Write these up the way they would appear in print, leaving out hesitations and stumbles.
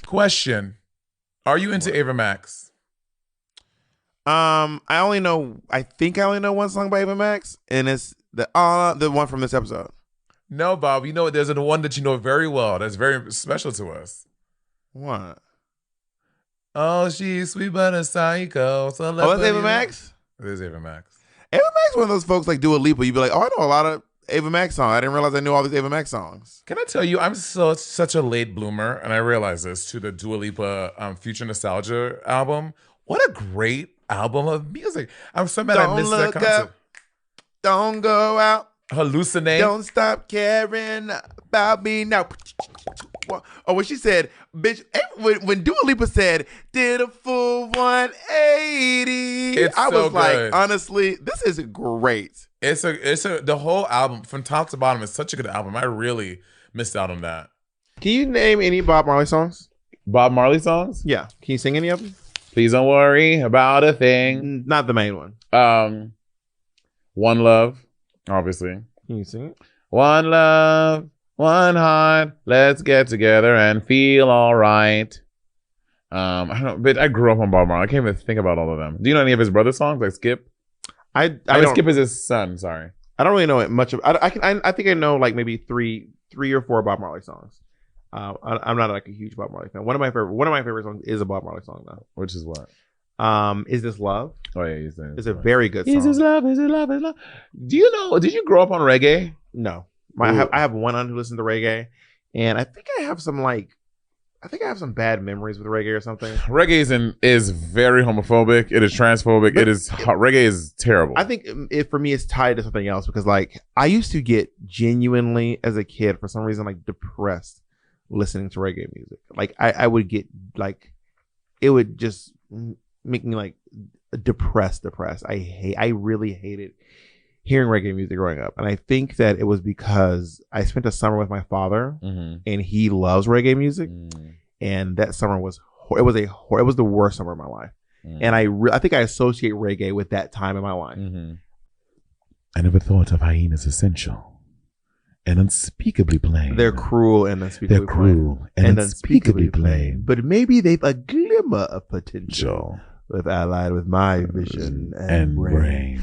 Question: Are you into Ava Max? I think I only know one song by Ava Max, and it's the one from this episode. No, Bob. You know, there's the one that you know very well. That's very special to us. What? Oh, she's sweet but a psycho. So that's Ava Max? It is Ava Max. Ava Max is one of those folks like Dua Lipa. You'd be like, oh, I know a lot of Ava Max songs. I didn't realize I knew all these Ava Max songs. Can I tell you, I'm such a late bloomer, and I realize this, to the Dua Lipa Future Nostalgia album. What a great album of music. I'm so mad I missed that concert. Up, don't go out. Hallucinate. Don't stop caring about me now. Oh, when she said, bitch, when Dua Lipa said, did a full 180, I was like, honestly, this is great. The whole album from top to bottom is such a good album. I really missed out on that. Can you name any Bob Marley songs? Bob Marley songs? Yeah. Can you sing any of them? Please don't worry about a thing. Not the main one. One Love, obviously. Can you sing it? One love, one heart, let's get together and feel all right. I don't know, but I grew up on Bob Marley. I can't even think about all of them. Do you know any of his brother songs, like Skip? I mean, Skip is his son. Sorry, I don't really know much of. I think I know like maybe three or four Bob Marley songs. I'm not like a huge Bob Marley fan. One of my favorite songs is a Bob Marley song though. Which is what? Is This Love? Oh yeah, he's saying it's a very good song. Is This Love? Is it love? Is it love? Do you know? Did you grow up on reggae? No, I have one aunt who listens to reggae, and I think I have some bad memories with reggae or something. Reggae is very homophobic. It is transphobic. Reggae is terrible. I think for me, it's tied to something else because like I used to get genuinely as a kid for some reason like depressed listening to reggae music. Like I would get like it would just make me like depressed. I really hated hearing reggae music growing up, and I think that it was because I spent a summer with my father, and he loves reggae music, and that summer was the worst summer of my life, and I think I associate reggae with that time in my life. I never thought of hyenas essential and unspeakably plain. They're cruel and unspeakably plain, but maybe they've a glimmer of potential. With allied with my vision and brain.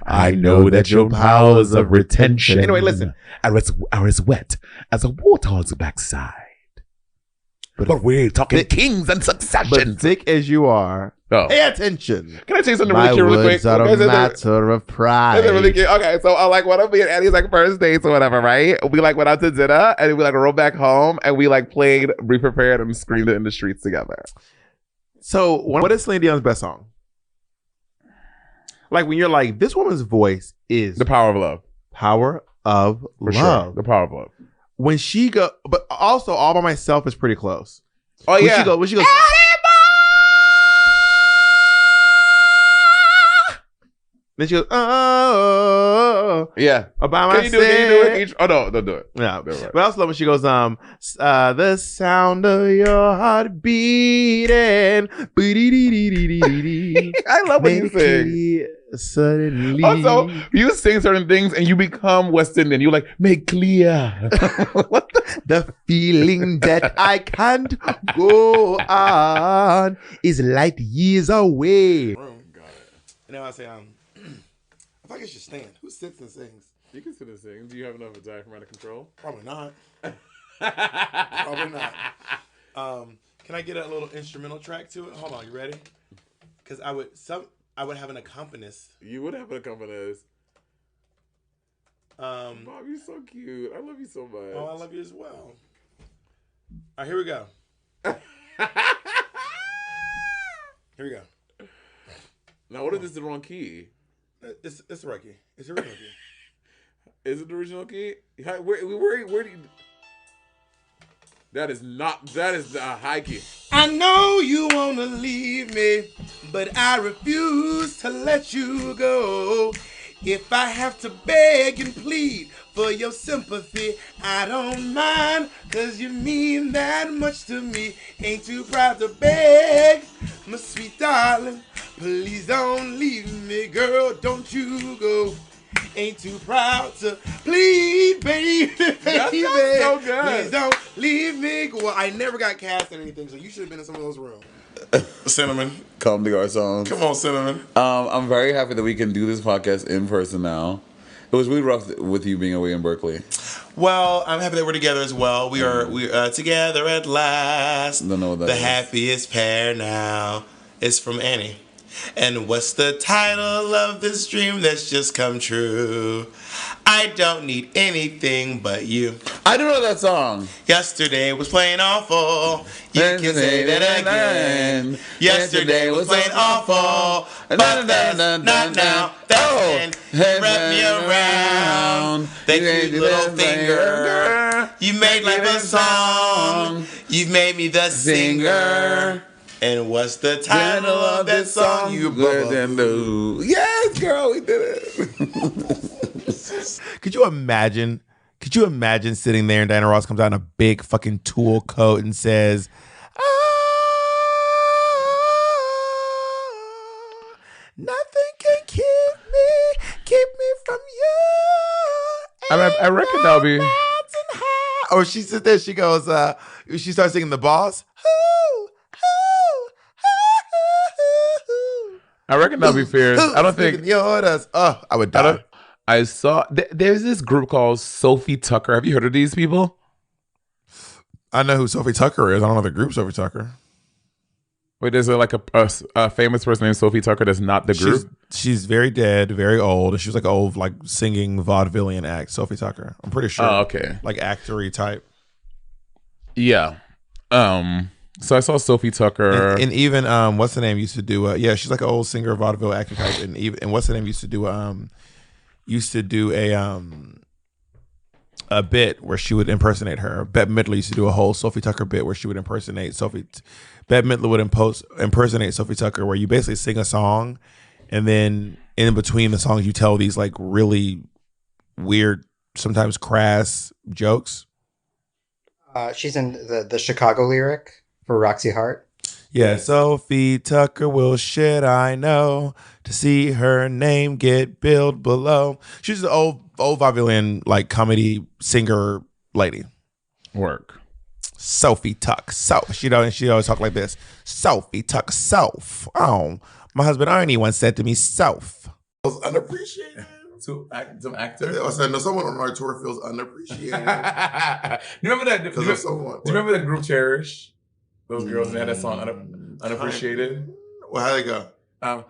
I know that your powers of retention anyway, listen, are as wet as a warthog's backside. But we're talking kings and succession. But thick as you are, pay attention. Can I tell you something really cute really quick? Are a matter of pride. Really cute. Okay, so like one of me and Annie's like first dates or whatever, right? We like went out to dinner and we like rode back home and we like played Be Prepared and screamed it in the streets together. So what is Celine Dion's best song? Like when you're like, this woman's voice is The Power of Love. Power of For Love. Sure. The Power of Love. When she go, but also All By Myself is pretty close. Oh yeah. When she goes, then she goes, oh yeah. About myself. Can you do it? Oh no, don't do it. Yeah, but I also love when she goes, the sound of your heart beating. I love when you sing. Suddenly. Also, you sing certain things and you become West Indian. You like, make clear. What the feeling that I can't go on is light years away. Got it. And now I say, I think I should stand. Who sits and sings? You can sit and sing. Do you have enough of a diaphragm out of control? Probably not. Probably not. Can I get a little instrumental track to it? Hold on, you ready? Because I would have an accompanist. You would have an accompanist. Bob, you're so cute. I love you so much. Oh, I love you as well. All right, here we go. Here we go. Now, what if this is the wrong key? It's the right key. It's the original key. Is it the original key? Where do you... That is the high key. I know you want to leave me, but I refuse to let you go. If I have to beg and plead for your sympathy, I don't mind, 'cause you mean that much to me. Ain't too proud to beg, my sweet darling, Please don't leave me, girl. Don't you go. Ain't too proud to plead, baby. That sounds so good. Please don't leave me. Well, I never got cast in anything, so you should have been in some of those rooms. Cinnamon, come to our songs. Come on, Cinnamon. I'm very happy that we can do this podcast in person now. It was really rough with you being away in Berkeley. Well, I'm happy that we're together as well. We are together at last. Don't know what that the is. happiest pair now. It's from Annie. And what's the title of this dream that's just come true? I don't need anything but you. I don't know that song. Yesterday was plain awful. You can say that again. Yesterday was plain awful. But that's not now. That's when wrap me around. Thank you, little finger. You made life a song. You've made me the singer. And what's the title of that song? You bubba. Yes, girl, we did it. Could you imagine sitting there and Diana Ross comes out in a big fucking tulle coat and says, nothing can keep me from you. I reckon that'll be. Or she sits there, she goes, she starts singing The Boss. I reckon that'll be fierce. I don't think. The orders. Oh, I would die. I saw. There's this group called Sophie Tucker. Have you heard of these people? I know who Sophie Tucker is. I don't know the group Sophie Tucker. Wait, there's like a famous person named Sophie Tucker that's not the group? She's very dead, very old. She was like old, like singing vaudevillian act. Sophie Tucker. I'm pretty sure. Oh, okay. Like actory type. Yeah. So I saw Sophie Tucker. And even what's the name used to do she's like an old singer, vaudeville actor type. And what's the name used to do a bit where she would impersonate her. Bette Midler used to do a whole Sophie Tucker bit where she would impersonate Sophie. Bette Midler would impersonate Sophie Tucker, where you basically sing a song, and then in between the songs you tell these like really weird, sometimes crass jokes. She's in the Chicago lyric for Roxy Hart. Yeah, Sophie Tucker will shit, I know, to see her name get billed below. She's an old vaudevillian like comedy singer lady. Work. Sophie Tuck. She always talk like this. Sophie Tuck. Soph. Oh, my husband Ernie once said to me, Soph. Was unappreciated. Some actor. I said, no, someone on our tour feels unappreciated. You remember that? Because of someone. Do you remember the group Cherish? Those girls that had that song Unappreciated. Well, how'd it go?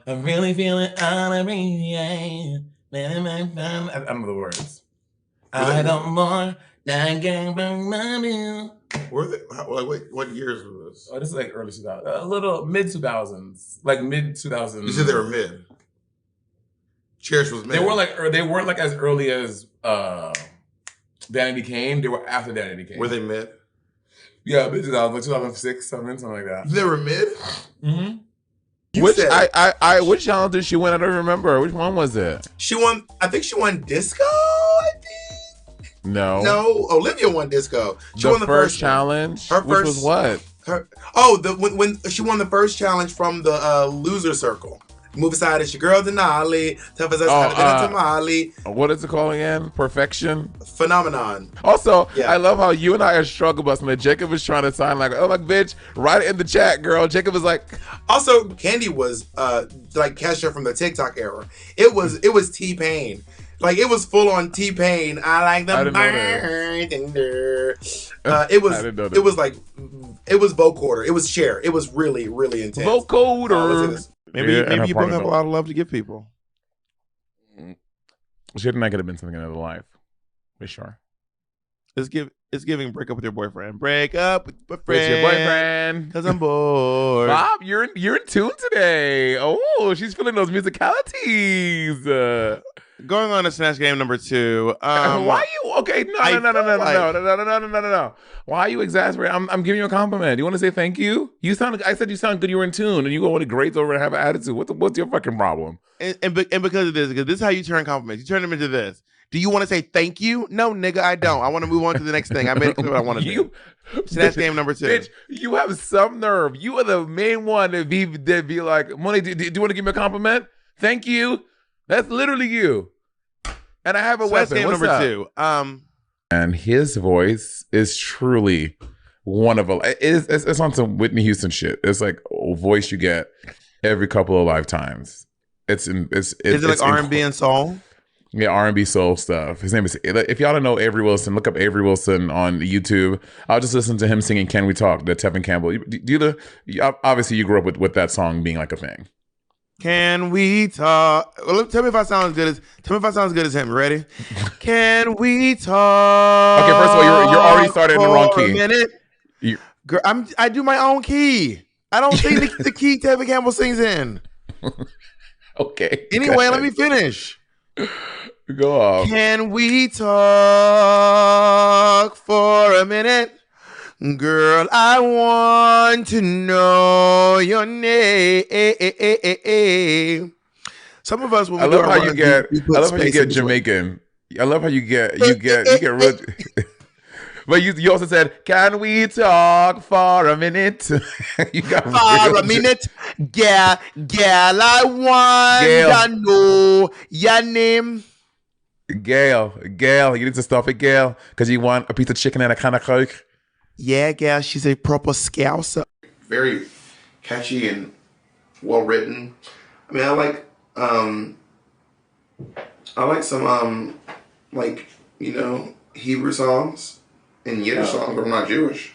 I'm really feeling unappreciated. I don't know the words. I don't more than gang bang my bill. Were they? What years was this? Oh, this is like early 2000s. A little mid 2000s. Like mid 2000s. You said they were mid. Cherish was mid. They weren't like as early as Danity Kane. They were after Danity Kane. Were they mid? Yeah, mid 2000s, like 2006, something like that. They were mid? Mm-hmm. Which challenge did she win? I don't remember. Which one was it? She won. I think she won disco. I think. No. Olivia won disco. She won the first challenge. Her which was what? When she won the first challenge from the loser circle. Move aside, it's your girl Denali. Tough as us, tamale. What is it called again? Perfection? Phenomenon. Also, yeah. I love how you and I are struggle busting. That Jacob was trying to sign like, oh my bitch, write it in the chat, girl. Jacob was like. Also, Candy was like Kesha from the TikTok era. It was T-Pain. Like it was full on T-Pain. I like the it was vocoder. It was Cher. It was really, really intense. Vocoder. Maybe you bring up a lot of love to give people. Shit, that could have been something in other life. For sure. It's giving break up with your boyfriend. Break up with your boyfriend. Because I'm bored. Bob, you're in tune today. Oh, she's feeling those musicalities. Going on to Snatch Game number 2. Why you okay? No. Why are you exasperated? I'm giving you a compliment. You want to say thank you? I said you sound good. You were in tune, and you go on the grades over and have an attitude. What's your fucking problem? And because of this, because this is how you turn compliments. You turn them into this. Do you want to say thank you? No, nigga, I don't. I want to move on to the next thing. I made it clear what I want to do. So that's game number 2. Bitch, you have some nerve. You are the main one that be like, Monét, do you want to give me a compliment? Thank you. That's literally you. And I have a weapon. That's game What's number up? 2. And his voice is truly one of a. It's on some Whitney Houston shit. It's like a voice you get every couple of lifetimes. Is it like R&B and soul? Yeah, R&B soul stuff. His name is. If y'all don't know Avery Wilson, look up Avery Wilson on YouTube. I'll just listen to him singing "Can We Talk?" The Tevin Campbell. Obviously you grew up with that song being like a thing. Can we talk? Well, tell me if I sound as good as him. Ready? Can we talk? Okay, first of all, you're already started in the wrong key. A minute. Girl, I do my own key. I don't sing the key Tevin Campbell sings in. Okay. Anyway, let me finish. Go off. Can we talk for a minute? Girl, I want to know your name. Some of us, when we I love how you get Jamaican. I love how you get real. But you also said, "Can we talk for a minute?" You got for a minute, girl. I want to know your name. Gail, you need to stop it, Gail, because you want a piece of chicken and a can of Coke. Yeah, Gail, she's a proper scouser. Very catchy and well written. I mean, I like some Hebrew songs. And Yiddish songs, but I'm not Jewish.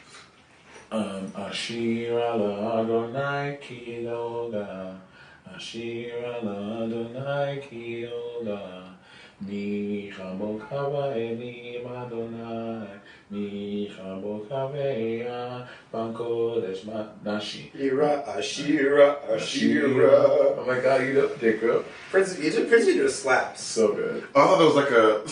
Ashira l'Adonai kiloga, Ashira l'Adonai kiloga, Micha bokava elim Adonai, Micha bokavea, Bankodesh nashi. Ashira. Oh my God, you don't pick up. Prince Egypt slaps. So good. I thought that was like a...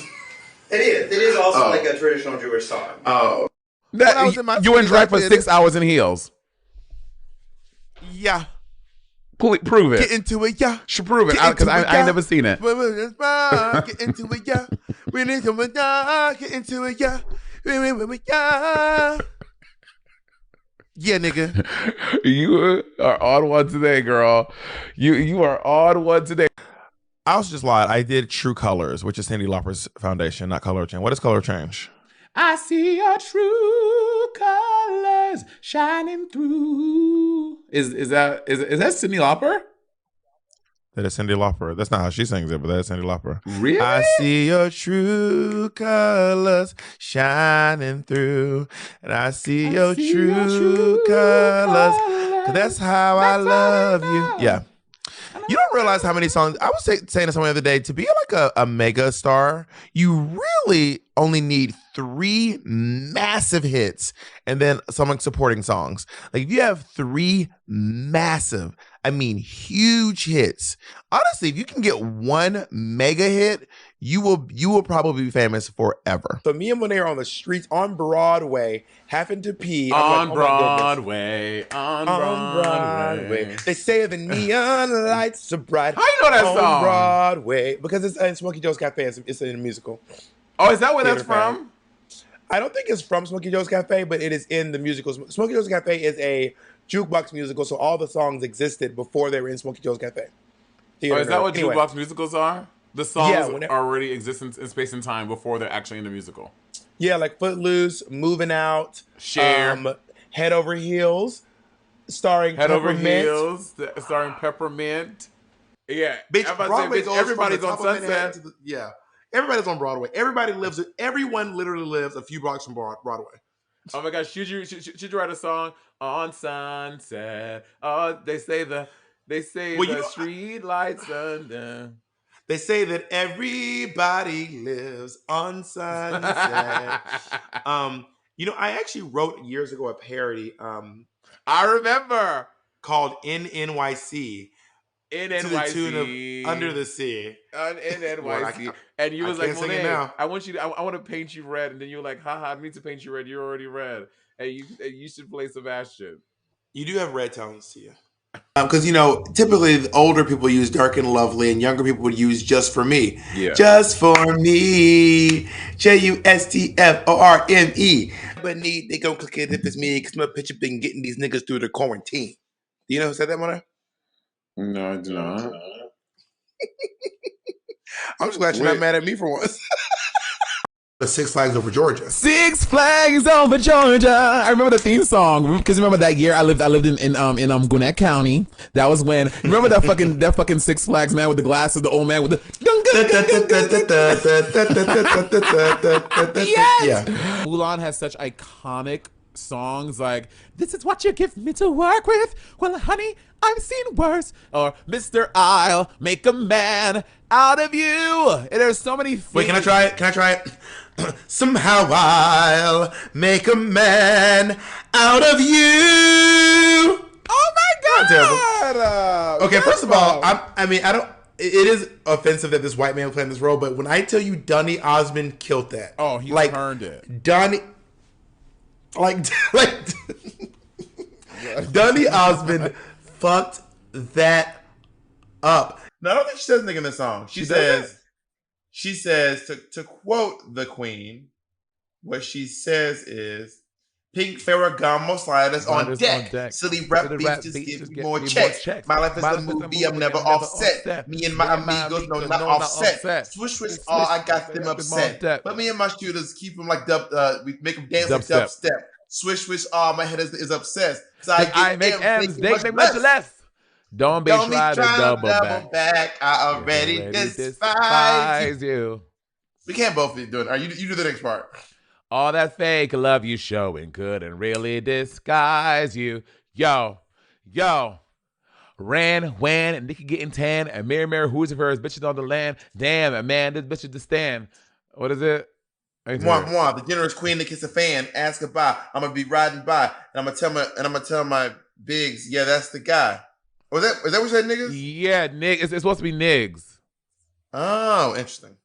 It is also like a traditional Jewish song. Oh. You in drag for 6 hours in heels. Yeah. Prove it. Get into it, yeah. Should prove it, because I ain't never seen it. Get into it, yeah. We need to get into it, yeah. Yeah, nigga. You are on one today, girl. You are on one today. I also just lied. I did True Colors, which is Cyndi Lauper's foundation, not Color Change. What is Color Change? I see your true colors shining through. Is that Cyndi Lauper? That is Cyndi Lauper. That's not how she sings it, but that is Cyndi Lauper. Really? I see your true colors shining through, and I see your true colors. 'Cause that's how I love you. Yeah. You don't realize how many songs. I was saying to someone the other day, to be like a mega star, you really only need 3 massive hits and then some supporting songs. Like if you have 3 massive, I mean huge hits. Honestly, if you can get 1 mega hit, you will probably be famous forever. So me and Monét are on the streets on Broadway, having to pee. On like, Broadway. They say the neon lights are bright. How you know that on song? Broadway, because it's in Smokey Joe's Cafe. It's in a musical. Oh, is that where that's from? I don't think it's from Smokey Joe's Cafe, but it is in the musical. Smokey Joe's Cafe is a jukebox musical, so all the songs existed before they were in Smokey Joe's Cafe. Oh, is that what jukebox musicals are? The songs already exist in space and time before they're actually in the musical. Yeah, like Footloose, Moving Out, Cher, Head Over Heels, starring Peppermint. Starring Peppermint. Yeah, bitch, everybody's on Sunset. Everybody's on Broadway. Everyone literally lives a few blocks from Broadway. Oh my gosh, should you write a song on Sunset? Oh, they say the street lights under. They say that everybody lives on Sunset. I actually wrote years ago a parody. I remember, called NNYC. In to NYC. the tune of Under the Sea. In NYC. And you was like, Monét, I want to paint you red. And then you were like, haha, I need to paint you red. You're already red. And you should play Sebastian. You do have red tones to you. Because typically the older people use "Dark and Lovely," and younger people would use "Just for Me." Yeah. Just for me, JUSTFORME. But they gonna click it if it's me, because my picture been getting these niggas through the quarantine. Do you know who said that, Monét? No, I do not. I'm just glad you're not mad at me for once. Six Flags Over Georgia. Six Flags Over Georgia. I remember the theme song because remember that year I lived in Gwinnett County. That was when remember that fucking Six Flags man with the glasses, the old man with the yes. Yeah. Mulan has such iconic songs like "This is what you give me to work with." Well, honey, I've seen worse. Or "Mr. I'll make a man out of you." And there's so many things. Wait, can I try it? Somehow I'll make a man out of you. Oh my God! Okay, first of all, I don't. It is offensive that this white man was playing this role, but when I tell you Donny Osmond killed that, he turned it. Donny Osmond fucked that up. No, I don't think she says anything in the song. She says to quote the Queen, what she says is, "Pink Ferragamo sliders on deck. Silly rap beats just give me more checks. My life is a movie, I'm never offset. Me and my amigos, no, not offset. Swish, swish, all I got them upset. But me and my shooters keep them like we make them dance like dubstep. Swish, swish, all my head is obsessed. So I make M's, they make much less. Don't be trying to double back. I already despise you. We can't both be doing it. You do the next part. All that fake love you showing couldn't really disguise you. Yo. Ran, when, and Nikki getting tan, and Mary, who's of hers, bitches on the land. Damn, man, this bitch is the stand. What is it? Moi, the generous queen that kiss a fan. Ask goodbye. I'm gonna be riding by, and I'm gonna tell my bigs, yeah, that's the guy. Is that what you said, niggas? Yeah, Nig. It's supposed to be Nigs. Oh, interesting.